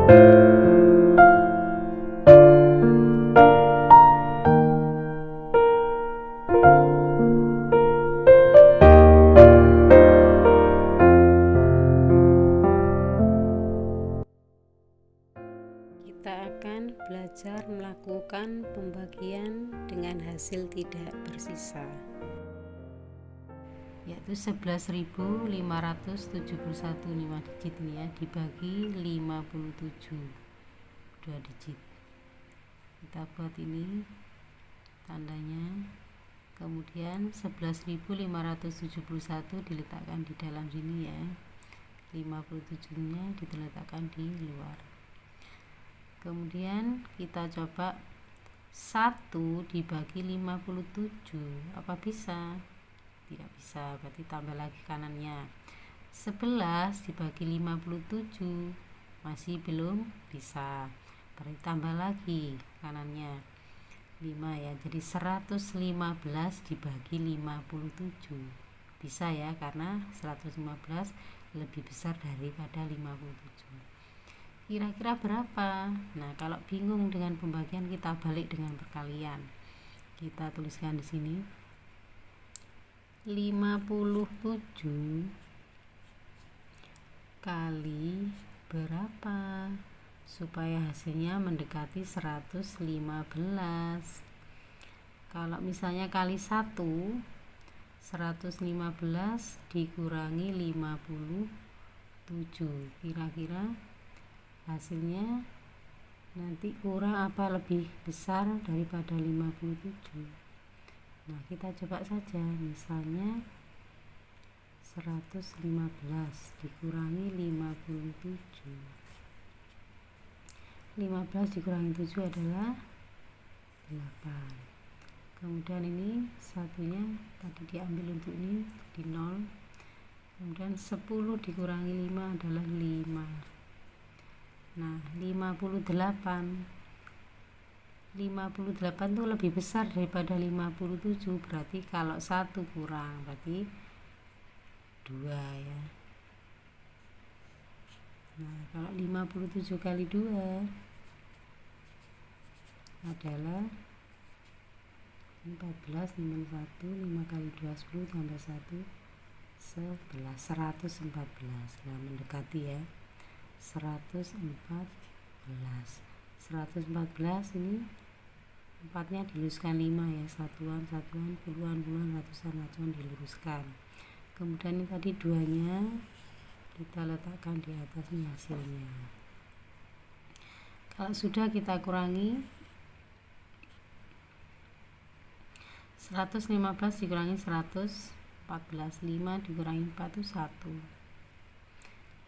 Kita akan belajar melakukan pembagian dengan hasil tidak bersisa, yaitu 11.571 5 digit ini ya, dibagi 57 2 digit. Kita buat ini tandanya, kemudian 11.571 diletakkan di dalam sini ya, 57 nya diletakkan di luar. Kemudian kita coba 1 dibagi 57, apa bisa? Tidak bisa, berarti tambah lagi kanannya. 11 dibagi 57 masih belum bisa, berarti tambah lagi kanannya 5 ya, jadi 115 dibagi 57 bisa ya, karena 115 lebih besar daripada 57. Kira-kira berapa? Nah, kalau bingung dengan pembagian, kita balik dengan perkalian. Kita tuliskan di sini 57 kali berapa supaya hasilnya mendekati 115. Kalau misalnya kali 1, 115 dikurangi 57, kira-kira hasilnya nanti kurang apa lebih besar daripada 57. Nah, kita coba saja, misalnya 115 dikurangi 57, 15 dikurangi 7 adalah 8. Kemudian ini satunya tadi diambil untuk ini di 0. Kemudian 10 dikurangi 5 adalah 5. Nah, 58 itu lebih besar daripada 57, berarti kalau 1 kurang berarti 2 ya. Nah, kalau 57 kali 2 adalah 14, 51, 5 kali 2 10 tambah 1 11, 114. Nah, mendekati ya, 114 ini 4 nya diluruskan 5 ya, satuan, puluhan, ratusan diluruskan. Kemudian ini tadi 2 nya kita letakkan di atas ini hasilnya. Kalau sudah, kita kurangi 115 dikurangi 114, 5 dikurangi 4 itu 1.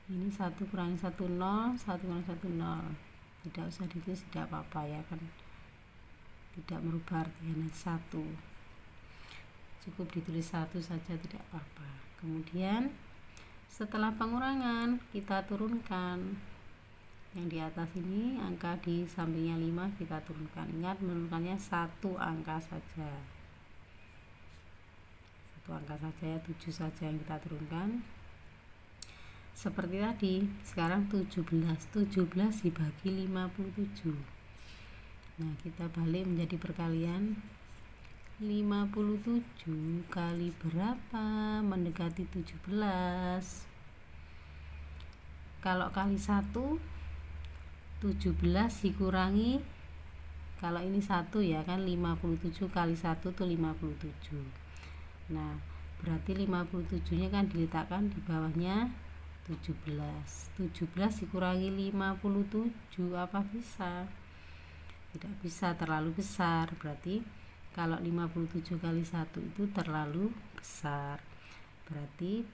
Ini 1 kurangi 1 0, 1 kurangi 1 0. Tidak usah ditulis, tidak apa-apa ya, kan tidak merubah artinya 1. Cukup ditulis 1 saja, tidak apa-apa. Kemudian setelah pengurangan kita turunkan yang di atas ini, angka di sampingnya 5 kita turunkan. Ingat, menurunkannya 1 angka saja. 1 angka saja ya, 7 saja yang kita turunkan. Seperti tadi, sekarang 17 dibagi 57. Nah, kita balik menjadi perkalian. 57 kali berapa mendekati 17? Kalau kali 1, 17 dikurangi, kalau ini 1 ya kan, 57 kali 1 itu 57. Nah, berarti 57 nya kan diletakkan di bawahnya 17 dikurangi 57, apa bisa? Tidak bisa, terlalu besar. Berarti kalau 57 kali 1 itu terlalu besar, berarti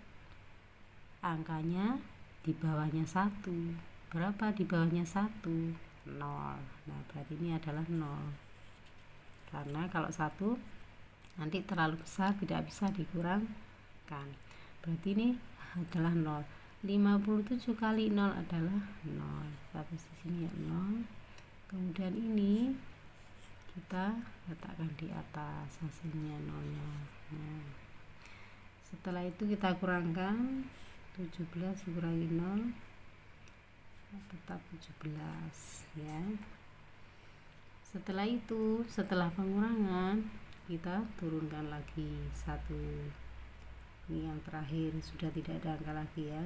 angkanya di bawahnya 1. Berapa di bawahnya 1? 0. Nah, berarti ini adalah 0, karena kalau 1 nanti terlalu besar, tidak bisa dikurangkan, berarti ini adalah 0. 57 kali 0 adalah 0. Tapi di sini ya 0. Kemudian ini kita letakkan di atas hasilnya 0-nya. Nah, setelah itu kita kurangkan 17 dikurangi 0 tetap 17 ya. Setelah itu, setelah pengurangan, kita turunkan lagi 1. Ini yang terakhir, sudah tidak ada angka lagi ya.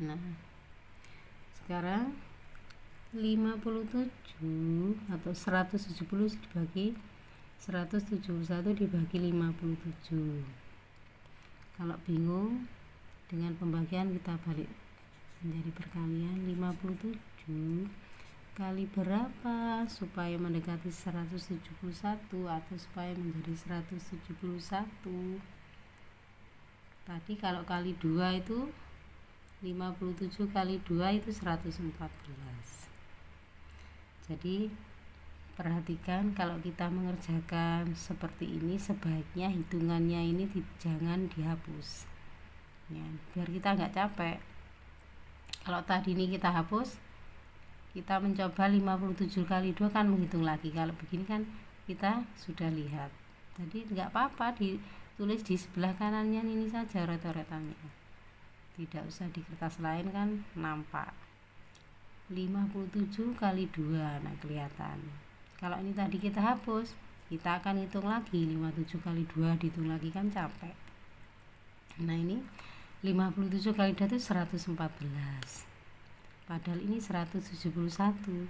Nah, sekarang 57 atau 170 dibagi 171 dibagi 57. Kalau bingung dengan pembagian, kita balik menjadi perkalian. 57 kali berapa supaya mendekati 171 atau supaya menjadi 171. Tadi kalau kali 2 itu 57 kali 2 itu 114. Jadi perhatikan, kalau kita mengerjakan seperti ini, sebaiknya hitungannya ini jangan dihapus ya, biar kita nggak capek. Kalau tadi ini kita hapus, kita mencoba 57 kali 2 kan menghitung lagi. Kalau begini kan kita sudah lihat, jadi nggak apa-apa ditulis di sebelah kanannya ini saja ret-retannya, tidak usah di kertas lain kan nampak. 57 kali 2, nah kelihatan. Kalau ini tadi kita hapus, kita akan hitung lagi. 57 kali 2 dihitung lagi kan capek. Nah ini 57 kali 2 itu 114, padahal ini 171.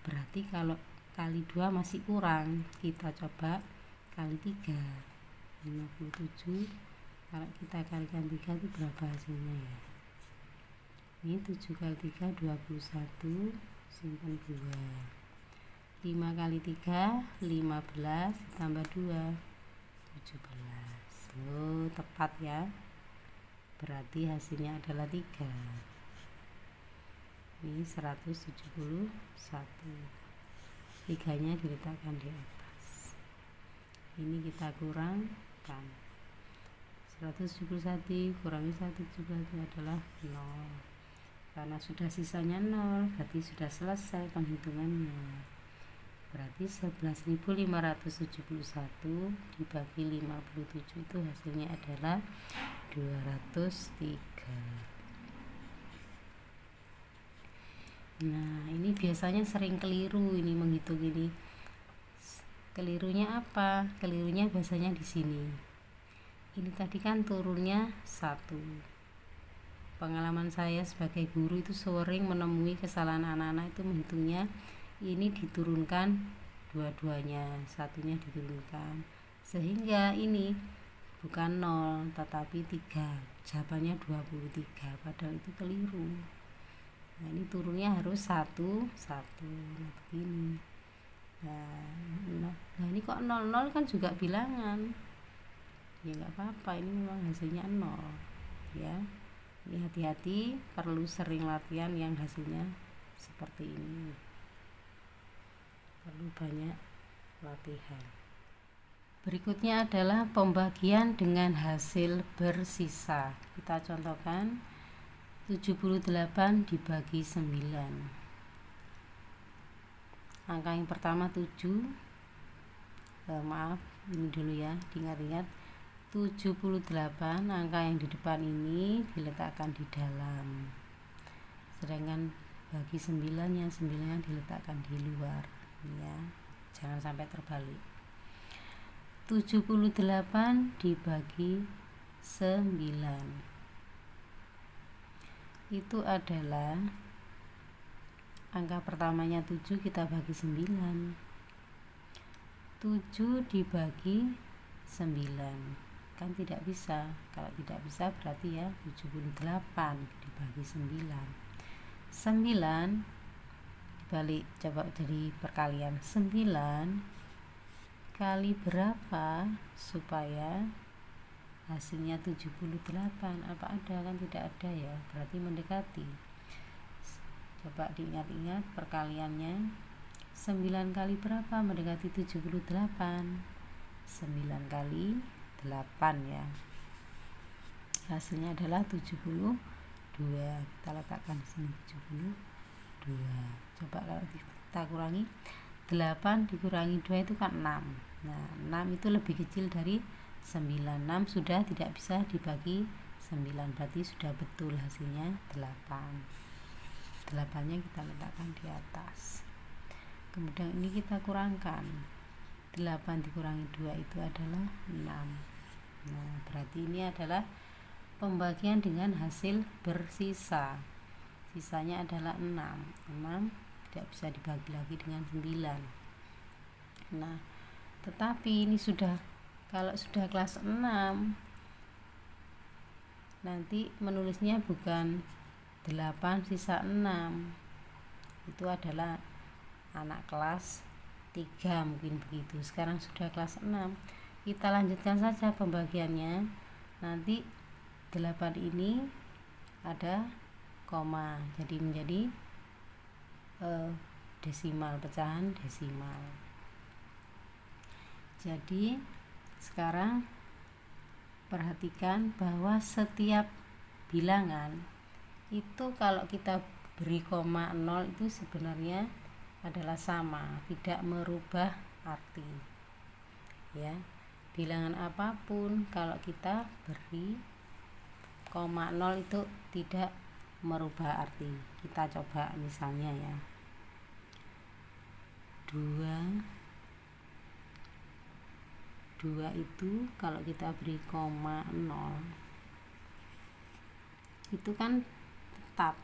Berarti kalau kali 2 masih kurang, kita coba kali 3. 57 kalau kita kalikan 3 itu berapa hasilnya ya? Ini 7 kali 3 21, simpan 2. 5 kali 3 15 tambah 2 17. Loh, tepat ya. Berarti hasilnya adalah 3. Ini 171. 3-nya diletakkan di atas. Ini kita kurangkan. 171 kurangi 171 adalah 0. Karena sudah sisanya 0, berarti sudah selesai penghitungannya. Berarti 11.571 dibagi 57 itu hasilnya adalah 203. Nah, ini biasanya sering keliru ini menghitung ini. Kelirunya apa? Kelirunya biasanya di sini. Ini tadi kan turunnya 1. Pengalaman saya sebagai guru itu sering menemui kesalahan anak-anak itu menghitungnya ini diturunkan dua-duanya, satunya diturunkan, sehingga ini bukan 0 tetapi 3, jawabannya 23, padahal itu keliru. Nah ini turunnya harus 1, 1. Nah begini. Nah ini kok 00 kan juga bilangan ya, nggak apa-apa, ini memang hasilnya 0 ya. Ini hati-hati, perlu sering latihan yang hasilnya seperti ini, perlu banyak latihan. Berikutnya adalah pembagian dengan hasil bersisa. Kita contohkan 78 dibagi 9. Angka yang pertama 7. Maaf, ini dulu ya, diingat-ingat. 78, angka yang di depan ini diletakkan di dalam, sedangkan bagi 9 yang 9 diletakkan di luar ya, jangan sampai terbalik. 78 dibagi 9 itu adalah angka pertamanya 7, kita bagi 9. 7 dibagi 9 kan tidak bisa. Kalau tidak bisa berarti ya 78 dibagi 9. 9 dibalik, coba jadi perkalian. 9 kali berapa supaya hasilnya 78? Apa ada? Kan tidak ada ya, berarti mendekati. Coba diingat-ingat perkaliannya. 9 kali berapa mendekati 78? 9 kali 8 ya, hasilnya adalah 72. Kita letakkan di sini 72. Coba kalau kita kurangi, 8 dikurangi 2 itu kan 6. Nah 6 itu lebih kecil dari 9. 6 sudah tidak bisa dibagi 9, berarti sudah betul hasilnya 8. 8-nya kita letakkan di atas. Kemudian ini kita kurangkan, 8 dikurangi 2 itu adalah 6. Nah, berarti ini adalah pembagian dengan hasil bersisa. Sisanya adalah 6. 6 tidak bisa dibagi lagi dengan 9. Nah, tetapi ini kalau sudah kelas 6, nanti menulisnya bukan 8 sisa 6. Itu adalah anak kelas 3 mungkin begitu. Sekarang sudah kelas 6. Kita lanjutkan saja pembagiannya. Nanti 8 ini ada koma, jadi menjadi desimal, pecahan desimal. Jadi sekarang perhatikan bahwa setiap bilangan itu kalau kita beri koma 0 itu sebenarnya adalah sama, tidak merubah arti. Ya, bilangan apapun kalau kita beri koma 0 itu tidak merubah arti. Kita coba misalnya ya, 2 itu kalau kita beri koma 0 itu kan tetap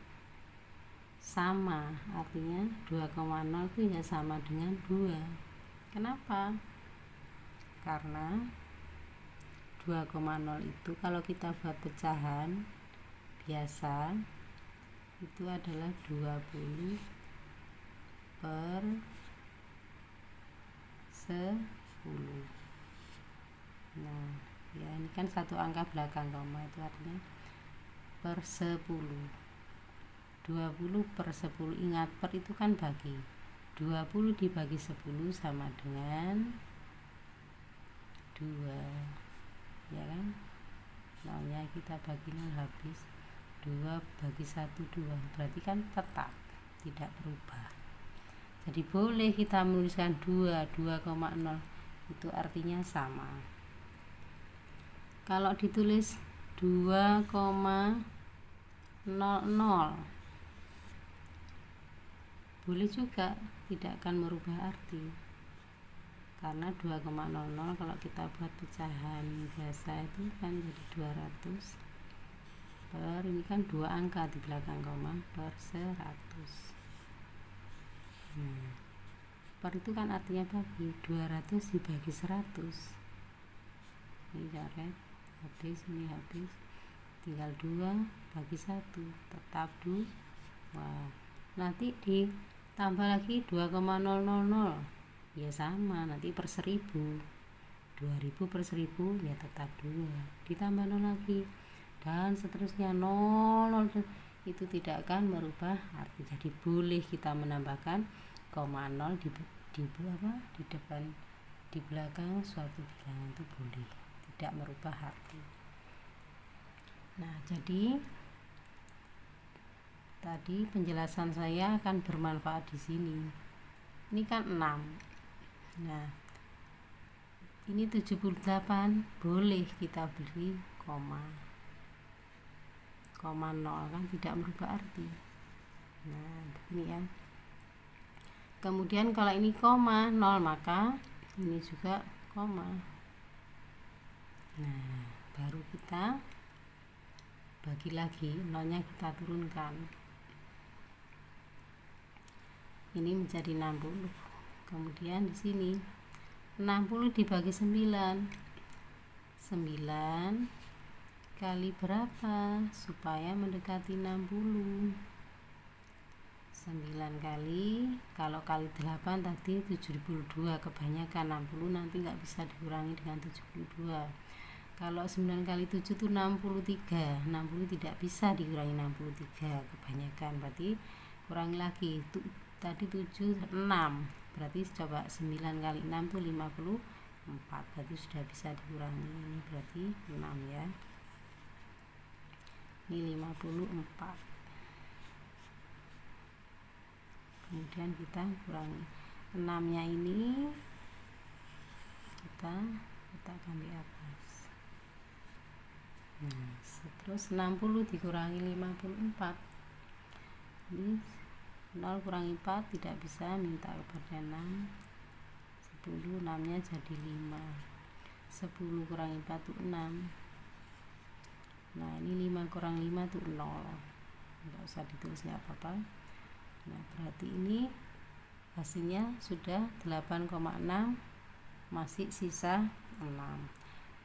sama, artinya 2,0 itu ya sama dengan 2. Kenapa? Karena 2,0 itu kalau kita buat pecahan biasa itu adalah 20 per 10. Nah, ya ini kan satu angka belakang koma, itu artinya per 10. 20 per 10, ingat per itu kan bagi. 20 dibagi 10 sama dengan 2. Ya kan? Nolnya kita bagi 0 habis. 2 bagi 1 2. Berarti kan tetap tidak berubah. Jadi boleh kita menuliskan 2,0 itu artinya sama. Kalau ditulis 2,00 boleh juga, tidak akan merubah arti. Karena 2,00 kalau kita buat pecahan biasa itu kan jadi 200 per, ini kan 2 angka di belakang koma, per 100. Per itu kan artinya bagi, 200 dibagi 100. Ini coret, habis, ini habis, tinggal 2 bagi 1, tetap 2. Nanti ditambah lagi 2,000, ya sama, nanti per 1000. 2000 per 1000 ya tetap 2, ditambah 0 lagi, dan seterusnya 0 itu tidak akan merubah arti. Jadi boleh kita menambahkan koma 0 di depan, di belakang suatu bilangan, itu boleh, tidak merubah arti. Nah, jadi tadi penjelasan saya akan bermanfaat di sini. Ini kan 6. Nah, ini 78, boleh kita beri koma 0 kan tidak merubah arti. Nah, begini ya. Kemudian kalau ini koma 0 maka ini juga koma. Nah, baru kita bagi lagi, 0-nya kita turunkan. Ini menjadi 60. Kemudian di sini 60 dibagi 9. 9 kali berapa supaya mendekati 60? 9 kali, kalau kali 8 tadi 72, kebanyakan 60 nanti nggak bisa dikurangi dengan 72. Kalau 9 kali 7 itu 63. 60 tidak bisa dikurangi 63, kebanyakan, berarti kurangi lagi. Tadi 7 6. Berarti coba 9 kali 6 itu 54. Berarti sudah bisa dikurangi. Ini berarti 6 ya. Ini 54. Kemudian kita kurangi 6-nya ini kita letakkan di atas. Nah, terus 60 dikurangi 54, ini 0 kurangi 4 tidak bisa, minta kepada 6. 10, 6 nya jadi 5. 10 kurangi 4 itu 6. Nah ini 5 kurang 5 itu 0, nggak usah ditulis, nggak apa-apa. Nah berarti ini hasilnya sudah 8,6, masih sisa 6.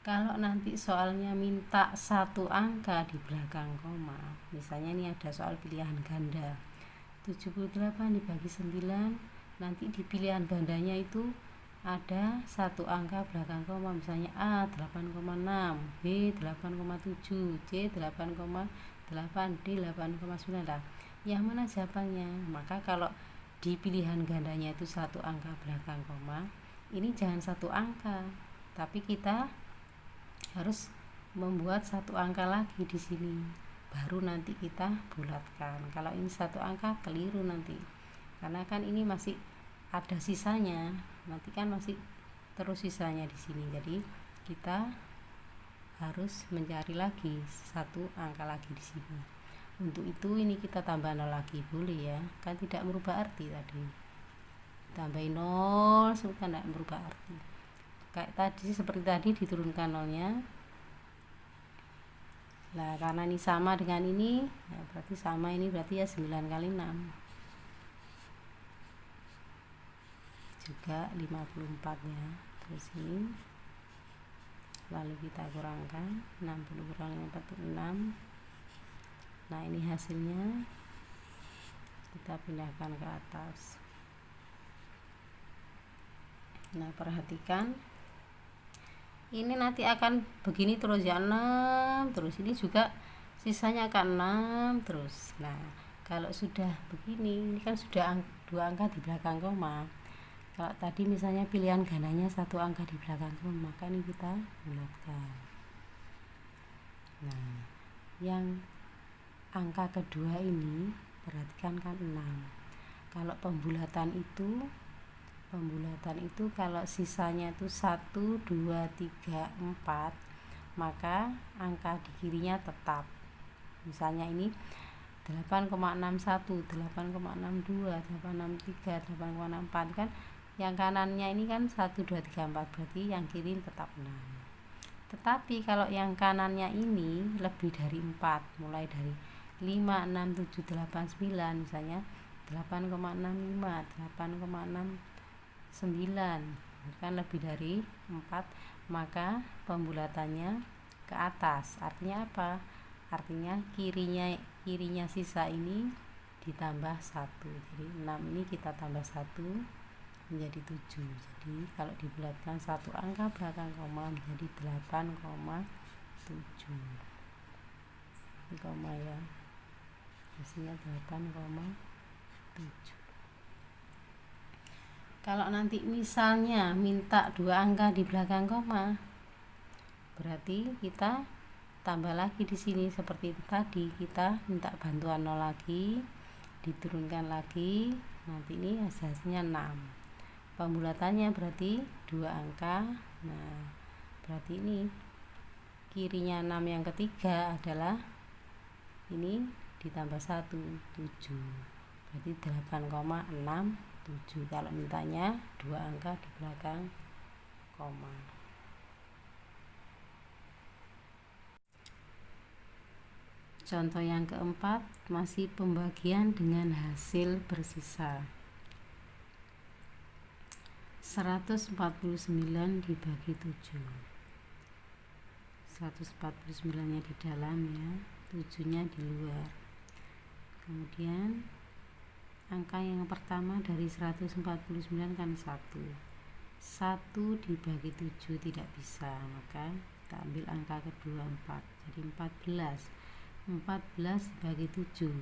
Kalau nanti soalnya minta satu angka di belakang koma, misalnya ini ada soal pilihan ganda 78 dibagi 9, nanti di pilihan gandanya itu ada satu angka belakang koma, misalnya A 8,6, B 8,7, C 8,8, D 8,9. Nah, yang mana jawabannya? Maka kalau di pilihan gandanya itu satu angka belakang koma, ini jangan satu angka, tapi kita harus membuat satu angka lagi di sini, baru nanti kita bulatkan. Kalau ini satu angka keliru nanti, karena kan ini masih ada sisanya, nanti kan masih terus sisanya di sini. Jadi kita harus mencari lagi satu angka lagi di sini. Untuk itu ini kita tambah 0 lagi, boleh ya, kan tidak merubah arti tadi. Tambahin 0 sudah tidak merubah arti. Kayak tadi, seperti tadi diturunkan 0-nya. Nah, karena ini sama dengan ini, ya berarti sama, ini berarti ya 9 kali 6. Juga 54-nya. Terus ini lalu kita kurangkan 60 kurang 46. Nah ini hasilnya, kita pindahkan ke atas. Nah perhatikan, ini nanti akan begini terus ya, 6 terus, ini juga sisanya akan 6 terus. Nah kalau sudah begini, ini kan sudah dua angka di belakang koma. Kalau tadi misalnya pilihan gandanya satu angka di belakang koma, maka ini kita bulatkan. Nah yang angka kedua ini perhatikan kan 6. Kalau pembulatan itu kalau sisanya itu 1, 2, 3, 4, maka angka di kirinya tetap. Misalnya ini 8,61, 8,62, 8,63, 8,64, kan yang kanannya ini kan 1, 2, 3, 4, berarti yang kiri tetap 6. Tetapi kalau yang kanannya ini lebih dari 4, mulai dari 5, 6, 7, 8, 9, misalnya 8,65, 8,69, kan lebih dari 4, maka pembulatannya ke atas. Artinya apa? Artinya kirinya sisa ini ditambah 1. Jadi 6 ini kita tambah 1 menjadi 7. Jadi kalau dibulatkan satu angka belakang koma menjadi 8,7. Ini koma ya, hasilnya 8,7. Kalau nanti misalnya minta dua angka di belakang koma, berarti kita tambah lagi di sini seperti itu tadi, kita minta bantuan 0 lagi, diturunkan lagi, nanti ini hasilnya 6. Pembulatannya berarti dua angka. Nah berarti ini kirinya 6 yang ketiga adalah ini ditambah 1, 7, berarti 8,67 kalau mintanya dua angka di belakang koma. Contoh yang keempat, masih pembagian dengan hasil bersisa. 149 dibagi 7. 149 nya di dalam ya, 7 nya di luar. Kemudian angka yang pertama dari 149 kan 1 dibagi 7 tidak bisa, maka kita ambil angka kedua 4, jadi 14 dibagi 7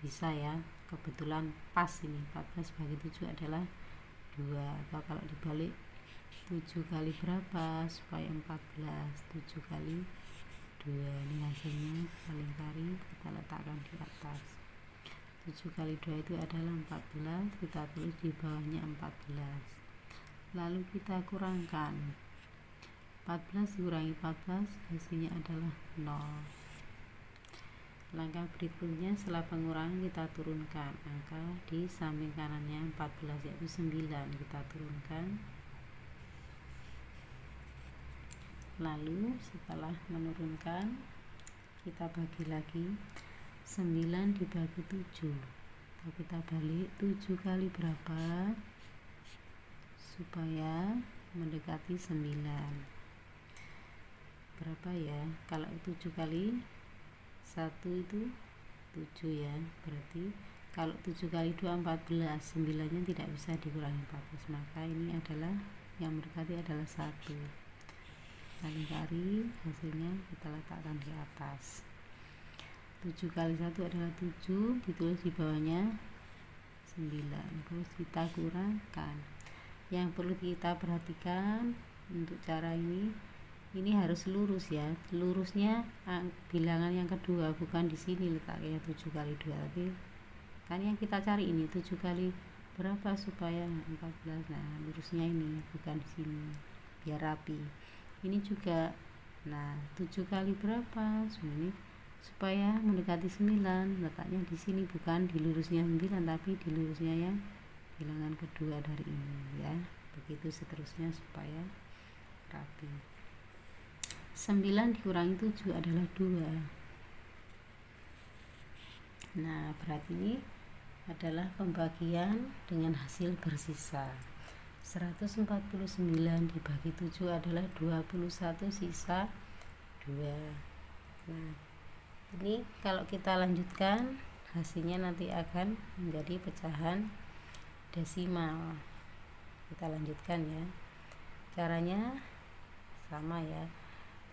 bisa ya, kebetulan pas ini 14 bagi 7 adalah 2, atau kalau dibalik 7 kali berapa supaya 14, 7 kali 2, ini hasilnya kita lingkari, kita letakkan di atas. 7 kali 2 itu adalah 14, kita tulis di bawahnya 14, lalu kita kurangkan 14 dikurangi 14 hasilnya adalah 0. Langkah berikutnya setelah pengurangan kita turunkan angka di samping kanannya 14 yaitu 9, kita turunkan. Lalu setelah menurunkan kita bagi lagi 9 dibagi 7. Kita balik 7 kali berapa supaya mendekati 9. Berapa ya? Kalau 7 kali 1 itu 7 ya, berarti kalau 7 kali 2 14, 9 nya tidak bisa dikurangi 14, maka ini adalah yang mendekati adalah 1. Kita lingkari, hasilnya kita letakkan di atas. 7 kali 1 adalah 7, ditulis di bawahnya 9, terus kita kurangkan. Yang perlu kita perhatikan untuk cara ini harus lurus ya, lurusnya bilangan yang kedua, bukan di sini letaknya 7 kali 2, tapi kan yang kita cari ini 7 kali berapa supaya 14. Nah lurusnya ini bukan di sini, biar rapi. Ini juga, nah 7 kali berapa ini supaya mendekati 9, letaknya di sini, bukan di lurusnya 9 tapi di lurusnya yang bilangan kedua dari ini ya. Begitu seterusnya supaya rapi. 9 dikurangi 7 adalah 2. Nah berarti ini adalah pembagian dengan hasil bersisa. 149 dibagi 7 adalah 21, sisa 2. Nah ini kalau kita lanjutkan hasilnya nanti akan menjadi pecahan desimal. Kita lanjutkan ya, caranya sama ya.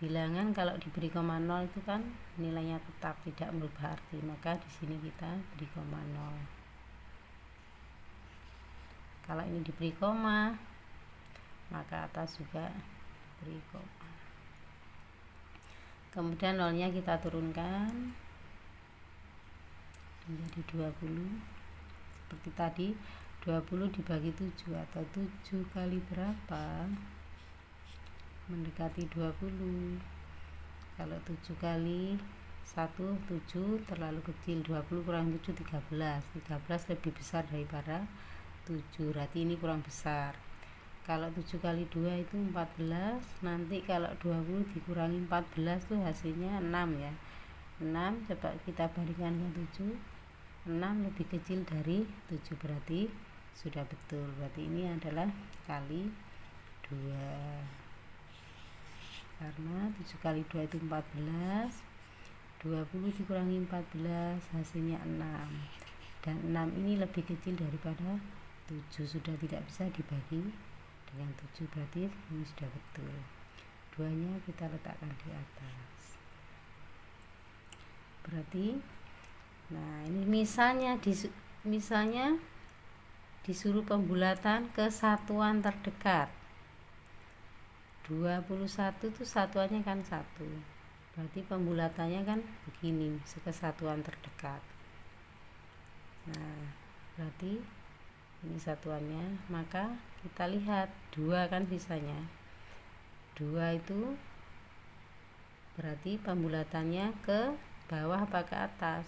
Bilangan kalau diberi koma 0 itu kan nilainya tetap, tidak merubah arti, maka di sini kita beri koma 0. Kalau ini diberi koma, maka atas juga diberi koma. Kemudian nolnya kita turunkan menjadi 20. Seperti tadi 20 dibagi 7 atau 7 kali berapa mendekati 20. Kalau 7 kali 1 7 terlalu kecil, 20 kurang 7 13. 13 lebih besar daripada 7, berarti ini kurang besar. Kalau 7 kali 2 itu 14, nanti kalau 20 dikurangi 14 itu hasilnya 6 ya. 6 coba kita bandingkan dengan 7, 6 lebih kecil dari 7, berarti sudah betul, berarti ini adalah kali 2. Karena 7 kali 2 itu 14, 20 dikurangi 14 hasilnya 6, dan 6 ini lebih kecil daripada 7, sudah tidak bisa dibagi dengan 7, berarti ini sudah betul. 2 nya kita letakkan di atas. Berarti nah ini misalnya disuruh pembulatan ke satuan terdekat. 21 itu satuannya kan 1, berarti pembulatannya kan begini, kesatuan terdekat. Nah berarti ini satuannya, maka kita lihat 2 kan sisanya 2 itu berarti pembulatannya ke bawah apa ke atas.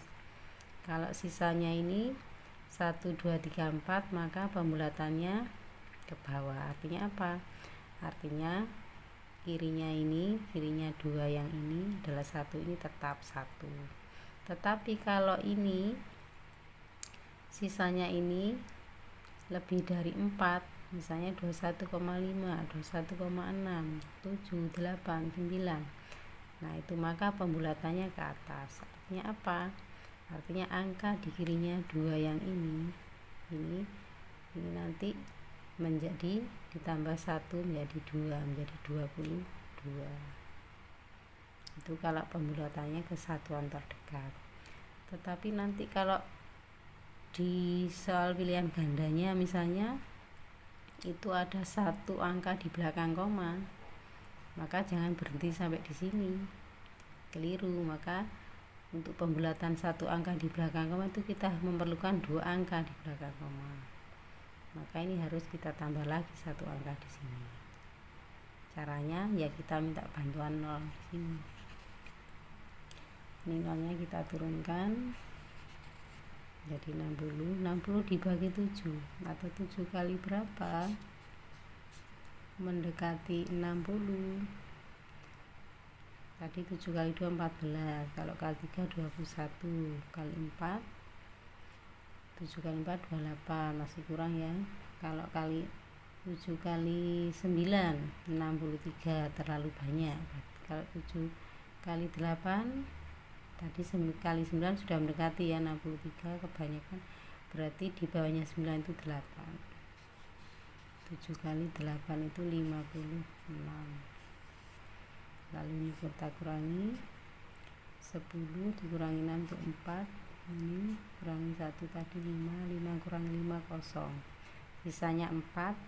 Kalau sisanya ini 1 2 3 4, maka pembulatannya ke bawah. Artinya apa? Artinya kirinya 2 yang ini adalah 1, ini tetap 1. Tetapi kalau ini sisanya ini lebih dari 4, misalnya 21,5, 21,6, 7, 8, 9, nah itu maka pembulatannya ke atas. Artinya apa? Artinya angka di kirinya 2 yang ini nanti menjadi ditambah 1 menjadi 2, menjadi 22. Itu kalau pembulatannya ke satuan terdekat. Tetapi nanti kalau di soal pilihan gandanya misalnya itu ada 1 angka di belakang koma, maka jangan berhenti sampai di sini, keliru. Maka untuk pembulatan 1 angka di belakang koma itu kita memerlukan 2 angka di belakang koma, maka ini harus kita tambah lagi 1 angka di sini. Caranya ya kita minta bantuan 0 di sini. Ini nolnya kita turunkan jadi 60 dibagi 7 atau 7 kali berapa, mendekati 60. Tadi 7 kali 2 14, kalau kali 3 21, kali 4 7 kali 4 28, masih kurang ya. Kalau kali 7 kali 9 63, terlalu banyak. Kalau 7 kali 8 tadi kali 9 sudah mendekati ya 63, kebanyakan, berarti di bawahnya 9 itu 8. 7 kali 8 itu 56. Lalu ini kita kurangi 10 dikurangi 6 itu 4, ini kurangi 1 tadi 5 kurangi 5 kosong, sisanya 4.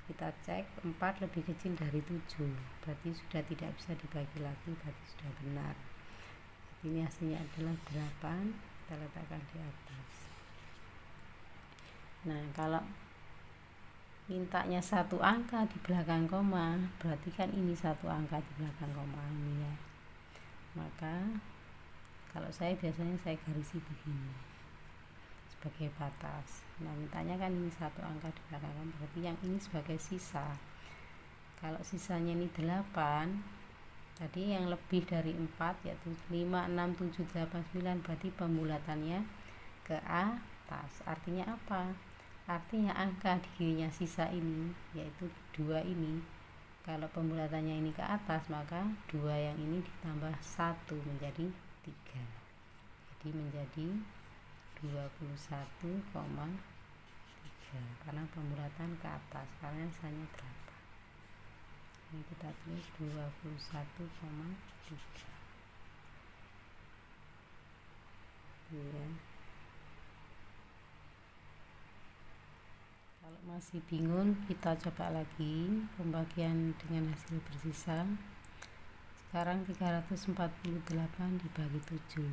Kita cek 4 lebih kecil dari 7, berarti sudah tidak bisa dibagi lagi, berarti sudah benar. Ini hasilnya adalah 8, kita letakkan di atas. Nah, kalau mintanya satu angka di belakang koma, berarti kan ini satu angka di belakang koma ini ya. Maka kalau saya biasanya saya garisi begini sebagai batas. Nah, mintanya kan ini satu angka di belakang koma, berarti yang ini sebagai sisa. Kalau sisanya ini 8, tadi yang lebih dari 4 yaitu 5, 6, 7, 8, 9, berarti pembulatannya ke atas. Artinya apa? Artinya angka di kirinya sisa ini yaitu 2 ini, kalau pembulatannya ini ke atas, maka 2 yang ini ditambah 1 menjadi 3, jadi menjadi 21,3 karena pembulatan ke atas, karena sisanya 8. Ini kita tulis 21,3 ya. Kalau masih bingung, kita coba lagi pembagian dengan hasil bersisa. Sekarang 348 dibagi 7.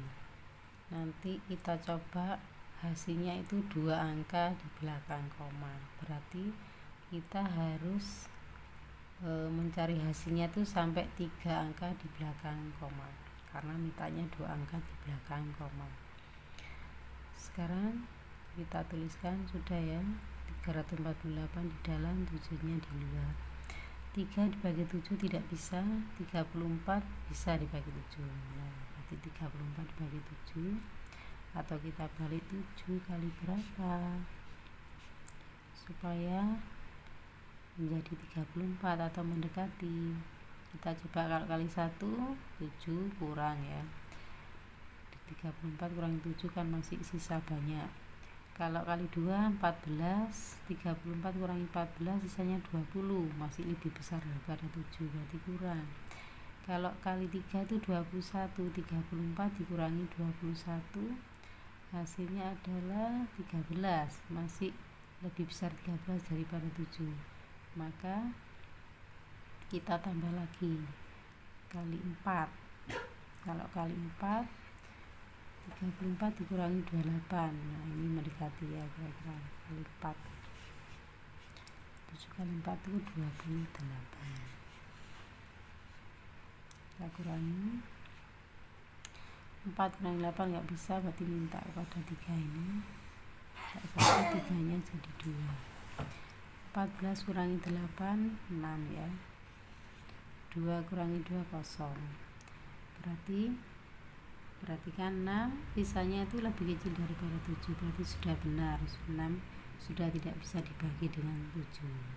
Nanti kita coba hasilnya itu 2 angka di belakang koma, berarti kita harus mencari hasilnya itu sampai 3 angka di belakang koma, karena mintanya 2 angka di belakang koma. Sekarang kita tuliskan sudah ya, 348 di dalam, 7-nya di luar. 3 dibagi 7 tidak bisa, 34 bisa dibagi 7. Nah, berarti 34 dibagi 7, atau kita balik 7 kali berapa supaya menjadi 34 atau mendekati. Kita coba kalau kali 1 7 kurang ya, 34 kurang 7 kan masih sisa banyak. Kalau kali 2 14, 34 kurangi 14 sisanya 20, masih lebih besar daripada 7, berarti kurang. Kalau kali 3 itu 21, 34 dikurangi 21 hasilnya adalah 13, masih lebih besar 13 daripada 7. Maka kita tambah lagi kali 4. Kalau kali 4 34 dikurangi 28, nah ini mendekati ya, kira-kira kali 4. 7 kali 4 itu 28. Kita kurangi 4 kurangi 8 nggak bisa, berarti minta kepada 3 ini, satu 3-nya jadi 2. 14 kurangi 8 6 ya, 2 kurangi 2 kosong, perhatikan 6 sisanya itu lebih kecil daripada 7, berarti sudah benar, 6 sudah tidak bisa dibagi dengan 7,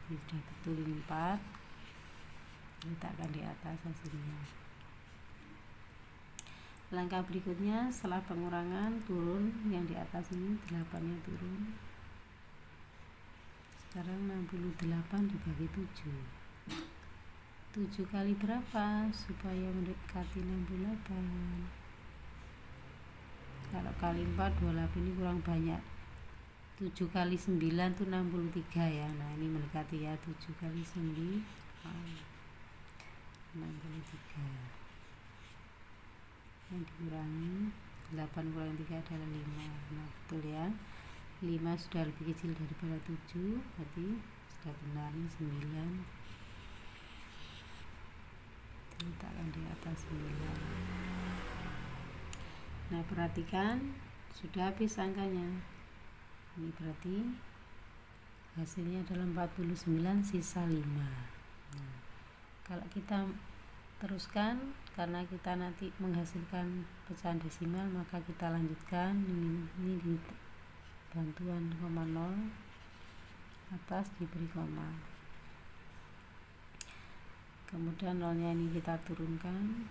jadi sudah betul ini 4. Letakkan di atas hasilnya. Langkah berikutnya setelah pengurangan turun, yang di atas ini 8-nya turun. Sekarang 68 dibagi 7. 7 kali berapa supaya mendekati 68? Kalau kali 4 28, ini kurang banyak. 7 kali 9 itu 63 ya. Nah, ini mendekati ya, 7 kali 9 63. Yang dikurangi 8 kurangi 3 adalah 5. Nah, betul ya. 5 sudah lebih kecil daripada 7, berarti sudah benar, 9. letakkan di atas 9. Nah, perhatikan sudah habis angkanya. Ini berarti hasilnya adalah 49 sisa 5. Nah, kalau kita teruskan, karena kita nanti menghasilkan pecahan desimal, maka kita lanjutkan. Ini di bantuan koma 0, atas diberi koma, kemudian nolnya ini kita turunkan.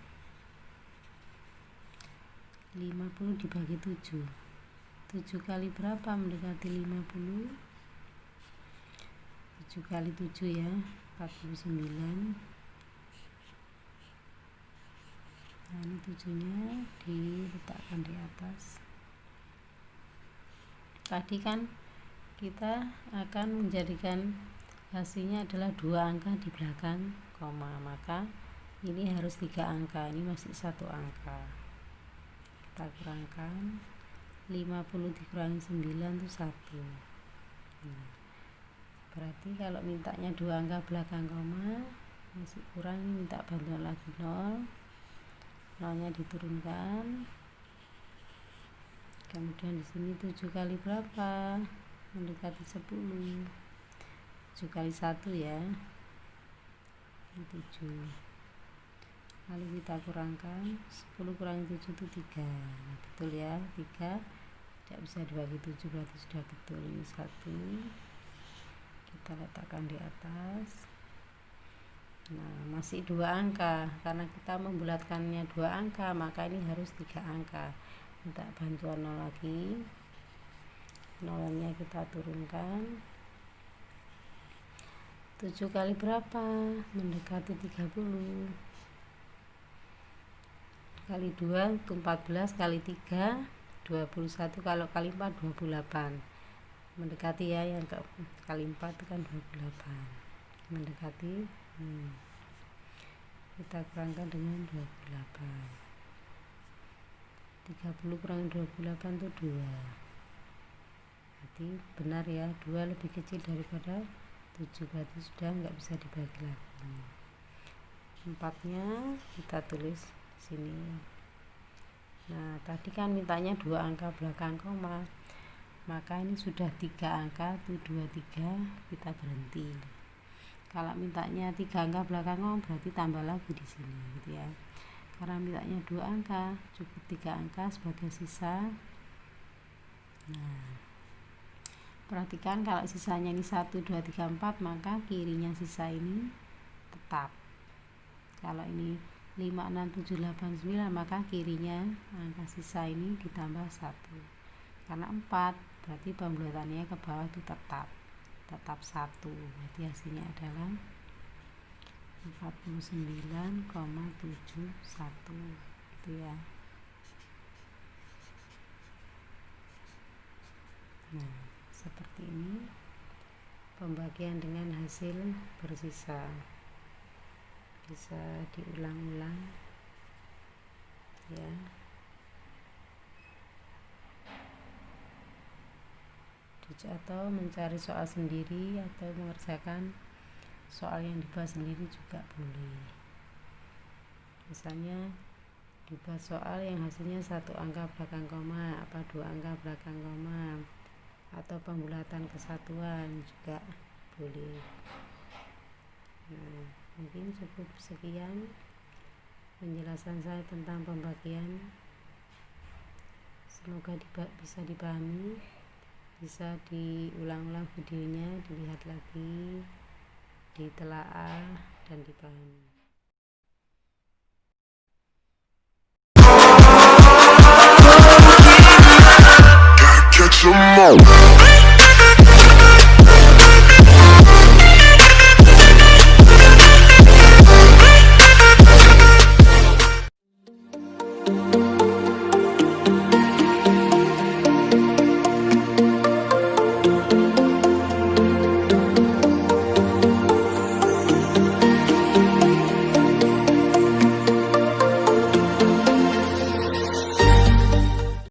50 dibagi 7, 7 kali berapa mendekati 50? 7 kali 7 ya, 49. Nah, ini 7-nya diletakkan di atas. Tadi kan kita akan menjadikan hasilnya adalah 2 angka di belakang koma, maka ini harus 3 angka, ini masih 1 angka. Kita kurangkan, 50 dikurangi 9 itu 1. Nah, berarti kalau mintanya 2 angka belakang koma masih kurang, minta bantuan lagi 0. Nolnya diturunkan, kemudian di sini 7 kali berapa? Mendekati 10. 7 kali 1 ya, ini 7. Lalu kita kurangkan, 10 kurangi 7 itu 3. Nah, betul ya, 3 tidak bisa dibagi 7, berarti sudah betul. Ini 1, kita letakkan di atas. Nah, masih 2 angka, karena kita membulatkannya 2 angka, maka ini harus 3 angka. Minta bantuan 0 lagi, nolnya kita turunkan. 7 kali berapa? Mendekati 30. Kali 2 itu 14, kali 3 21, kalau kali 4 28. Mendekati ya, yang kali 4 itu kan 28. Mendekati. Kita kurangkan dengan 28. 30 kurangi 28 itu 2. Berarti benar ya, 2 lebih kecil daripada 7, berarti sudah nggak bisa dibagi lagi. 4-nya kita tulis sini. Nah, tadi kan mintanya 2 angka belakang koma, maka ini sudah 3 angka, itu 2, 3, kita berhenti. Kalau mintanya 3 angka belakang koma, berarti tambah lagi di sini gitu ya. Karena mintanya 2 angka, cukup 3 angka sebagai sisa. Nah, perhatikan kalau sisanya ini 1, 2, 3, 4, maka kirinya sisa ini tetap. Kalau ini 5, 6, 7, 8, 9, maka kirinya angka sisa ini ditambah 1. Karena 4, berarti pembulatannya ke bawah itu tetap 1. Berarti hasilnya adalah 49,71 gitu ya. Nah, seperti ini pembagian dengan hasil bersisa. Bisa diulang-ulang ya. Atau mencari soal sendiri, atau mengerjakan soal yang dibahas sendiri juga boleh. Misalnya dibuat soal yang hasilnya 1 angka belakang koma, apa 2 angka belakang koma, atau pembulatan kesatuan juga boleh. Nah, mungkin cukup sekian penjelasan saya tentang pembagian. Semoga bisa dipahami. Bisa diulang-ulang videonya, dilihat lagi, ditelaah dan dipahami. Catch 'em all.